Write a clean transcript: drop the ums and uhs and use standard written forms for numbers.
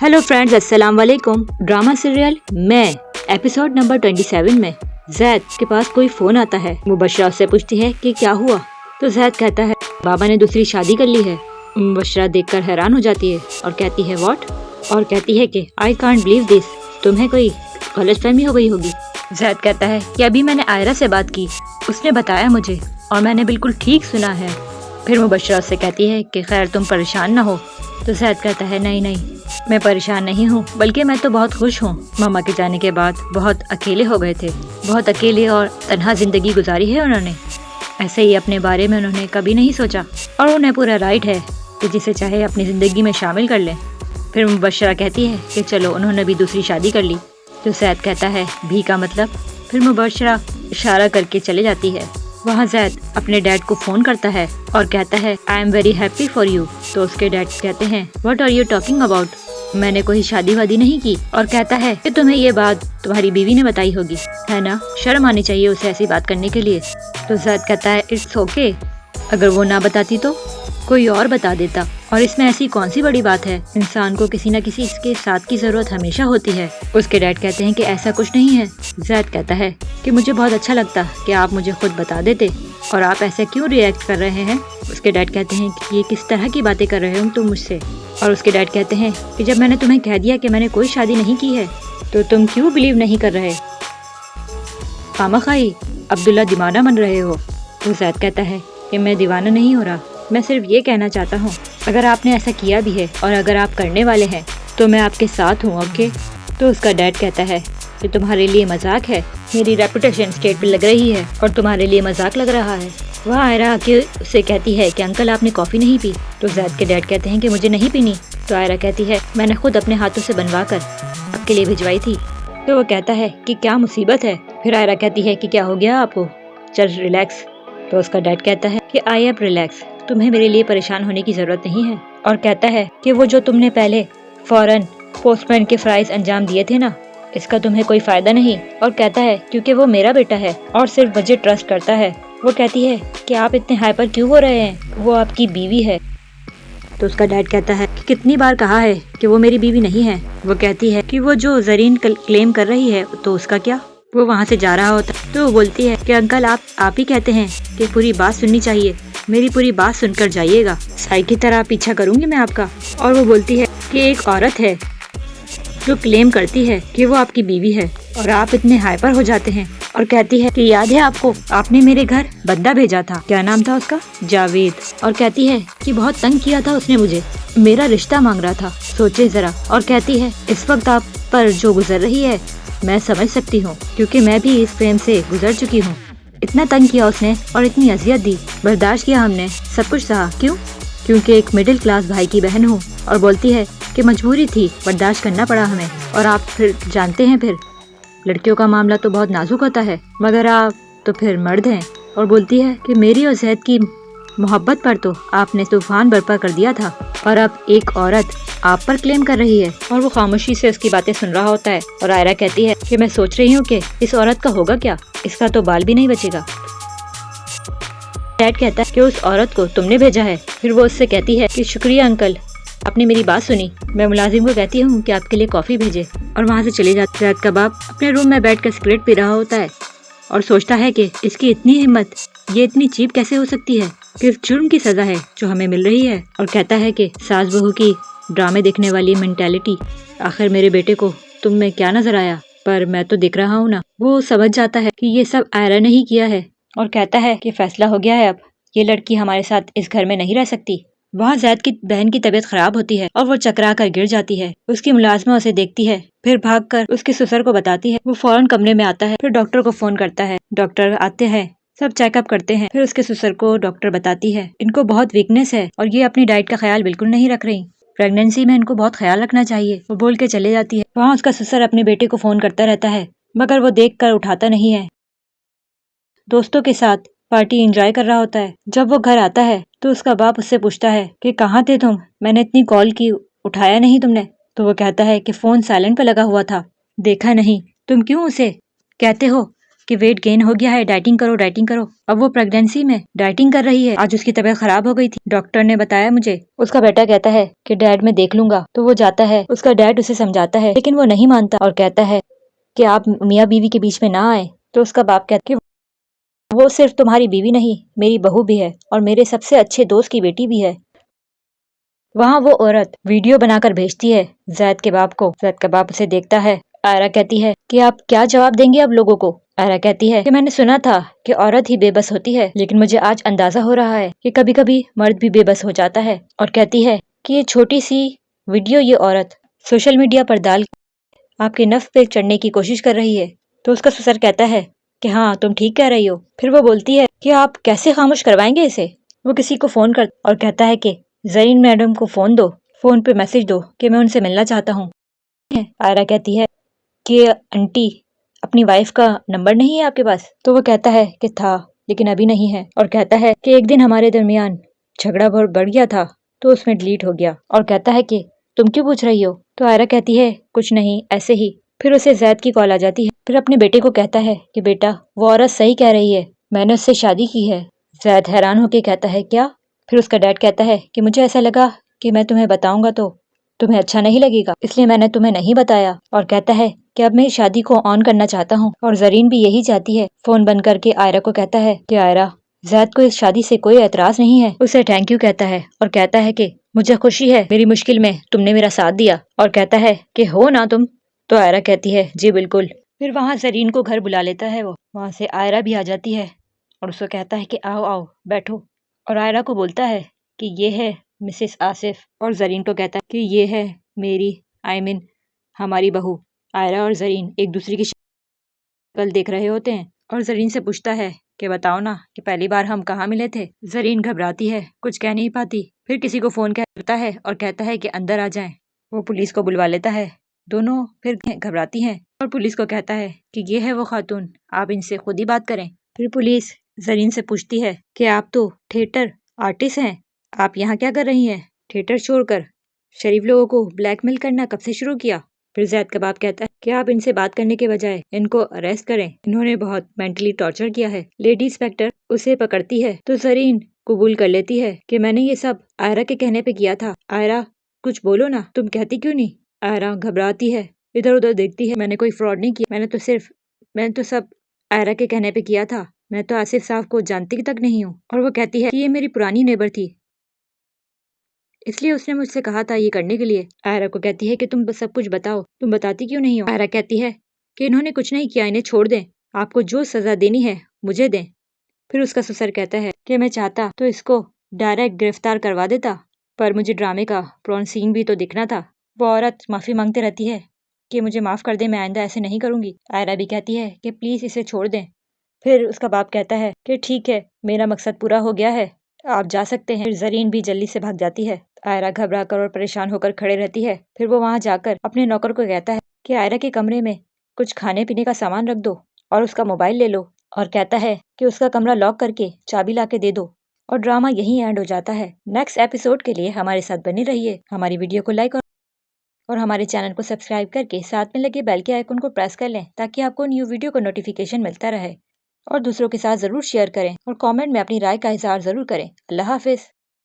Hello friends, अस्सलाम वालेकुम। Drama serial मैं एपिसोड नंबर 27 में जैद के पास कोई फोन आता है। मुबशरा उससे पूछती है कि क्या हुआ, तो जैद कहता है बाबा ने दूसरी शादी कर ली है। मुबशरा देखकर हैरान हो जाती है और कहती है व्हाट, और कहती है कि आई कांट बिलीव दिस, तुम्हें कोई गलतफहमी हो गई होगी। जैद कहता है कि अभी मैंने आयरा से बात की, उसने बताया मुझे और मैंने बिल्कुल ठीक सुना है। फिर मुबशरा उससे कहती है कि खैर तुम परेशान ना हो। तो जैद कहता है नहीं नहीं, मैं परेशान नहीं हूँ, बल्कि मैं तो बहुत खुश हूँ। मामा के जाने के बाद बहुत अकेले हो गए थे, बहुत अकेले और तन्हा जिंदगी गुजारी है उन्होंने। ऐसे ही अपने बारे में उन्होंने कभी नहीं सोचा और उन्हें पूरा राइट है कि जिसे चाहे अपनी ज़िंदगी में शामिल कर लें। फिर मुबशरा कहती है कि चलो उन्होंने भी दूसरी शादी कर ली। तो जैद कहता है भी का मतलब। फिर मुबशरा इशारा करके चले जाती है। वहाँ जैद अपने डैड को फ़ोन करता है और कहता है I am very happy for you. तो उसके डैड कहते हैं what are you talking about, मैंने कोई शादी वादी नहीं की। और कहता है कि तुम्हें ये बात तुम्हारी बीवी ने बताई होगी, है ना, शर्म आनी चाहिए उसे ऐसी बात करने के लिए। तो जैद कहता है इट्स ओके, अगर वो ना बताती तो कोई और बता देता, और इसमें ऐसी कौन सी बड़ी बात है, इंसान को किसी न किसी के साथ की ज़रूरत हमेशा होती है। उसके डैड कहते हैं कि ऐसा कुछ नहीं है। जैद कहता है कि मुझे बहुत अच्छा लगता कि आप मुझे खुद बता देते, और आप ऐसे क्यों रिएक्ट कर रहे हैं। उसके डैड कहते हैं कि ये किस तरह की बातें कर रहे हो तुम मुझसे। और उसके डैड कहते हैं कि जब मैंने तुम्हें कह दिया कि मैंने कोई शादी नहीं की है तो तुम क्यों बिलीव नहीं कर रहे, खामखाई अब्दुल्ला दीवाना बन रहे हो। तो जैद कहता है कि मैं दीवाना नहीं हो रहा, मैं सिर्फ ये कहना चाहता हूँ अगर आपने ऐसा किया भी है और अगर आप करने वाले हैं तो मैं आपके साथ हूँ, ओके। तो उसका डैड कहता है कि तुम्हारे लिए मजाक है, मेरी रेपुटेशन स्टेट पे लग रही है और तुम्हारे लिए मजाक लग रहा है। वह आयरा आके उससे कहती है कि अंकल आपने कॉफ़ी नहीं पी। तो जैद के डैड कहते हैं कि मुझे नहीं पीनी। तो आयरा कहती है मैंने खुद अपने हाथों से बनवा कर आपके लिए भिजवाई थी। तो वो कहता है कि क्या मुसीबत है। फिर आयरा कहती है कि क्या हो गया आपको, चल रिलैक्स। तो उसका डैड कहता है कि आई एम रिलैक्स, तुम्हें मेरे लिए परेशान होने की ज़रूरत नहीं है। और कहता है कि वो जो तुमने पहले फौरन पोस्टमैन के फ्राइज अंजाम दिए थे ना, इसका तुम्हें कोई फ़ायदा नहीं। और कहता है क्योंकि वो मेरा बेटा है और सिर्फ मुझे ट्रस्ट करता है। वो कहती है कि आप इतने हाइपर क्यों हो रहे हैं, वो आपकी बीवी है। तो उसका डैड कहता है कि कितनी बार कहा है कि वो मेरी बीवी नहीं है। वो कहती है कि वो जो जरीन क्लेम कर रही है तो उसका क्या। वो वहाँ से जा रहा होता तो वो बोलती है कि अंकल आप ही कहते हैं कि पूरी बात सुननी चाहिए, मेरी पूरी बात सुनकर जाइएगा, साई की तरह पीछा करूंगी मैं आपका। और वो बोलती है कि एक औरत है जो क्लेम करती है कि वो आपकी बीवी है और आप इतने हाइपर हो जाते हैं। और कहती है कि याद है आपको, आपने मेरे घर बंदा भेजा था, क्या नाम था उसका, जावेद। और कहती है कि बहुत तंग किया था उसने मुझे, मेरा रिश्ता मांग रहा था, सोचे जरा। और कहती है इस वक्त आप पर जो गुजर रही है मैं समझ सकती हूँ, क्योंकि मैं भी इस प्रेम से गुजर चुकी हूँ। इतना तंग किया उसने और इतनी अजियत दी, बर्दाश्त किया हमने, सब कुछ सहा, क्यों, क्योंकि एक मिडिल क्लास भाई की बहन हूँ। और बोलती है कि मजबूरी थी, बर्दाश्त करना पड़ा हमें। और आप फिर जानते हैं, फिर लड़कियों का मामला तो बहुत नाजुक होता है, मगर आप तो फिर मर्द हैं। और बोलती है कि मेरी और जैद की मोहब्बत पर तो आपने तूफान बर्पा कर दिया था, और अब एक औरत आप पर क्लेम कर रही है। और वो खामोशी से उसकी बातें सुन रहा होता है। और आयरा कहती है कि मैं सोच रही हूँ कि इस औरत का होगा क्या, इसका तो बाल भी नहीं बचेगा। डैड कहता है कि उस औरत को तुमने भेजा है। फिर वो उससे कहती है कि शुक्रिया अंकल, आपने मेरी बात सुनी, मैं मुलाजिम को कहती हूँ कि आपके लिए कॉफ़ी भेजे। और वहाँ से चले जाते। जैद का बाप अपने रूम में बैठकर सिगरेट पी रहा होता है और सोचता है कि इसकी इतनी हिम्मत, ये इतनी चीप कैसे हो सकती है, किस जुर्म की सज़ा है जो हमें मिल रही है। और कहता है कि सास बहू की ड्रामे देखने वाली मेंटालिटी, आखिर मेरे बेटे को तुम में क्या नजर आया, पर मैं तो देख रहा हूँ ना। वो समझ जाता है कि ये सब आयरा ने ही किया है और कहता है कि फैसला हो गया है, अब ये लड़की हमारे साथ इस घर में नहीं रह सकती। वहाँ जैद की बहन की तबीयत खराब होती है और वो चकरा कर गिर जाती है। उसकी मुलाजमा उसे देखती है, फिर भागकर उसके ससुर को बताती है। वो फौरन कमरे में आता है, फिर डॉक्टर को फोन करता है। डॉक्टर आते हैं, सब चेकअप करते हैं। फिर उसके ससुर को डॉक्टर बताती है इनको बहुत वीकनेस है और ये अपनी डाइट का ख्याल बिल्कुल नहीं रख रही, प्रेगनेंसी में इनको बहुत ख्याल रखना चाहिए। वो बोल के चले जाती है। वहाँ उसका ससुर अपने बेटे को फोन करता रहता है, मगर वो देख कर उठाता नहीं है, दोस्तों के साथ पार्टी एंजॉय कर रहा होता है। जब वो घर आता है तो उसका बाप उससे पूछता है कि कहाँ थे तुम, मैंने इतनी कॉल की, उठाया नहीं तुमने। तो वो कहता है कि फ़ोन साइलेंट पे लगा हुआ था, देखा नहीं। तुम क्यों उसे कहते हो کہ ویٹ گین ہو گیا ہے، ڈائٹنگ کرو ڈائٹنگ کرو۔ اب وہ پریگنینسی میں ڈائٹنگ کر رہی ہے۔ آج اس کی طبیعت خراب ہو گئی تھی، ڈاکٹر نے بتایا مجھے۔ اس کا بیٹا کہتا ہے کہ ڈیڈ میں دیکھ لوں گا، تو وہ جاتا ہے، اس کا ڈیڈ اسے سمجھاتا ہے لیکن وہ نہیں مانتا اور کہتا ہے کہ آپ میاں بیوی کے بیچ میں نہ آئیں۔ تو اس کا باپ کہتا ہے کہ وہ صرف تمہاری بیوی نہیں، میری بہو بھی ہے اور میرے سب سے اچھے دوست کی بیٹی بھی ہے۔ وہاں وہ عورت ویڈیو بنا کر بھیجتی ہے زید کے باپ کو۔ زید کا باپ اسے دیکھتا ہے۔ آئرہ کہتی ہے کہ آپ کیا جواب دیں گے اب لوگوں کو؟ آئرہ کہتی ہے کہ میں نے سنا تھا کہ عورت ہی بے بس ہوتی ہے، لیکن مجھے آج اندازہ ہو رہا ہے کہ کبھی کبھی مرد بھی بے بس ہو جاتا ہے۔ اور کہتی ہے کہ یہ چھوٹی سی ویڈیو یہ عورت سوشل میڈیا پر ڈال آپ کے نفس پہ چڑھنے کی کوشش کر رہی ہے۔ تو اس کا سسر کہتا ہے کہ ہاں تم ٹھیک کہہ رہی ہو۔ پھر وہ بولتی ہے کہ آپ کیسے خاموش کروائیں گے اسے؟ وہ کسی کو فون کر اور کہتا ہے کہ زرین میڈم کو فون دو، فون پہ میسج دو کہ میں ان سے ملنا چاہتا ہوں۔ آئرہ کہتی ہے کہ انٹی اپنی وائف کا نمبر نہیں ہے آپ کے پاس؟ تو وہ کہتا ہے کہ تھا لیکن ابھی نہیں ہے، اور کہتا ہے کہ ایک دن ہمارے درمیان جھگڑا بہت بڑھ گیا تھا تو اس میں ڈیلیٹ ہو گیا، اور کہتا ہے کہ تم کیوں پوچھ رہی ہو؟ تو آئرہ کہتی ہے کچھ نہیں، ایسے ہی۔ پھر اسے زید کی کال آ جاتی ہے۔ پھر اپنے بیٹے کو کہتا ہے کہ بیٹا وہ عورت صحیح کہہ رہی ہے، میں نے اس سے شادی کی ہے۔ زید حیران ہو کے کہتا ہے کیا؟ پھر اس کا ڈیڈ کہتا ہے کہ مجھے ایسا لگا کہ میں تمہیں بتاؤں گا تو تمہیں اچھا نہیں لگے گا، اس لیے میں نے تمہیں نہیں بتایا۔ اور کہتا ہے کہ اب میں شادی کو آن کرنا چاہتا ہوں، اور زرین بھی یہی چاہتی ہے۔ فون بند کر کے آئرہ کو کہتا ہے کہ آئرہ زید کو اس شادی سے کوئی اعتراض نہیں ہے، اسے تھینک یو کہتا ہے اور کہتا ہے کہ مجھے خوشی ہے میری مشکل میں تم نے میرا ساتھ دیا، اور کہتا ہے کہ ہو نا تم؟ تو آئرہ کہتی ہے جی بالکل۔ پھر وہاں زرین کو گھر بلا لیتا ہے وہ، وہاں سے آئرہ بھی آ جاتی ہے اور اس کو کہتا ہے کہ آؤ آؤ بیٹھو، اور آئرہ کو بولتا ہے کہ یہ ہے مسز آصف، اور زرین کو کہتا ہے کہ یہ ہے میری آئمن ہماری بہو۔ آئرہ اور زرین ایک دوسرے کی شکل دیکھ رہے ہوتے ہیں، اور زرین سے پوچھتا ہے کہ بتاؤ نا کہ پہلی بار ہم کہاں ملے تھے؟ زرین گھبراتی ہے، کچھ کہہ نہیں پاتی، پھر کسی کو فون کرتا ہے اور کہتا ہے کہ اندر آ جائیں۔ وہ پولیس کو بلوا لیتا ہے، دونوں پھر گھبراتی ہیں اور پولیس کو کہتا ہے کہ یہ ہے وہ خاتون، آپ ان سے خود ہی بات کریں۔ پھر پولیس زرین سے پوچھتی ہے کہ آپ تو تھیٹر آرٹسٹ ہیں، آپ یہاں کیا کر رہی ہیں؟ تھیٹر چھوڑ کر شریف لوگوں کو بلیک میل کرنا کب سے شروع کیا؟ پھر زید کا باپ کہتا ہے کہ آپ ان سے بات کرنے کے بجائے ان کو اریسٹ کریں، انہوں نے بہت مینٹلی ٹارچر کیا ہے۔ لیڈی انسپیکٹر اسے پکڑتی ہے تو زرین قبول کر لیتی ہے کہ میں نے یہ سب آئرہ کے کہنے پہ کیا تھا۔ آئرہ کچھ بولو نا، تم کہتی کیوں نہیں؟ آئرہ گھبراتی ہے، ادھر ادھر دیکھتی ہے، میں نے کوئی فراڈ نہیں کیا، میں نے تو سب آئرہ کے کہنے پہ کیا تھا، میں تو آصف صاحب کو جانتی تک نہیں ہوں۔ اور وہ کہتی ہے کہ یہ میری پرانی نیبر تھی، اس لیے اس نے مجھ سے کہا تھا یہ کرنے کے لیے۔ آئرہ کو کہتی ہے کہ تم سب کچھ بتاؤ، تم بتاتی کیوں نہیں ہو؟ آئرہ کہتی ہے کہ انہوں نے کچھ نہیں کیا، انہیں چھوڑ دیں، آپ کو جو سزا دینی ہے مجھے دیں۔ پھر اس کا سسر کہتا ہے کہ میں چاہتا تو اس کو ڈائریکٹ گرفتار کروا دیتا، پر مجھے ڈرامے کا پرون سین بھی تو دکھنا تھا۔ وہ عورت معافی مانگتے رہتی ہے کہ مجھے معاف کر دیں، میں آئندہ ایسے نہیں کروں گی۔ آئرہ بھی کہتی ہے کہ پلیز اسے چھوڑ دیں۔ پھر اس کا باپ کہتا ہے کہ ٹھیک ہے، میرا مقصد پورا ہو گیا ہے، آپ جا سکتے ہیں۔ پھر زرین بھی جلدی سے بھاگ جاتی ہے۔ آئرہ گھبرا کر اور پریشان ہو کر کھڑے رہتی ہے۔ پھر وہ وہاں جا کر اپنے نوکر کو کہتا ہے کہ آئرہ کے کمرے میں کچھ کھانے پینے کا سامان رکھ دو اور اس کا موبائل لے لو، اور کہتا ہے کہ اس کا کمرہ لاک کر کے چابی لا کے دے دو، اور ڈرامہ یہیں اینڈ ہو جاتا ہے۔ نیکسٹ ایپیسوڈ کے لیے ہمارے ساتھ بنے رہیے، ہماری ویڈیو کو لائک اور ہمارے چینل کو سبسکرائب کر کے ساتھ میں لگے بیل کے آئیکن کو پریس کر لیں تاکہ آپ کو نیو ویڈیو کو نوٹیفیکیشن ملتا رہے، اور دوسروں کے ساتھ ضرور شیئر کریں اور کامنٹ میں اپنی رائے کا اظہار ضرور کریں۔ اللہ حافظ۔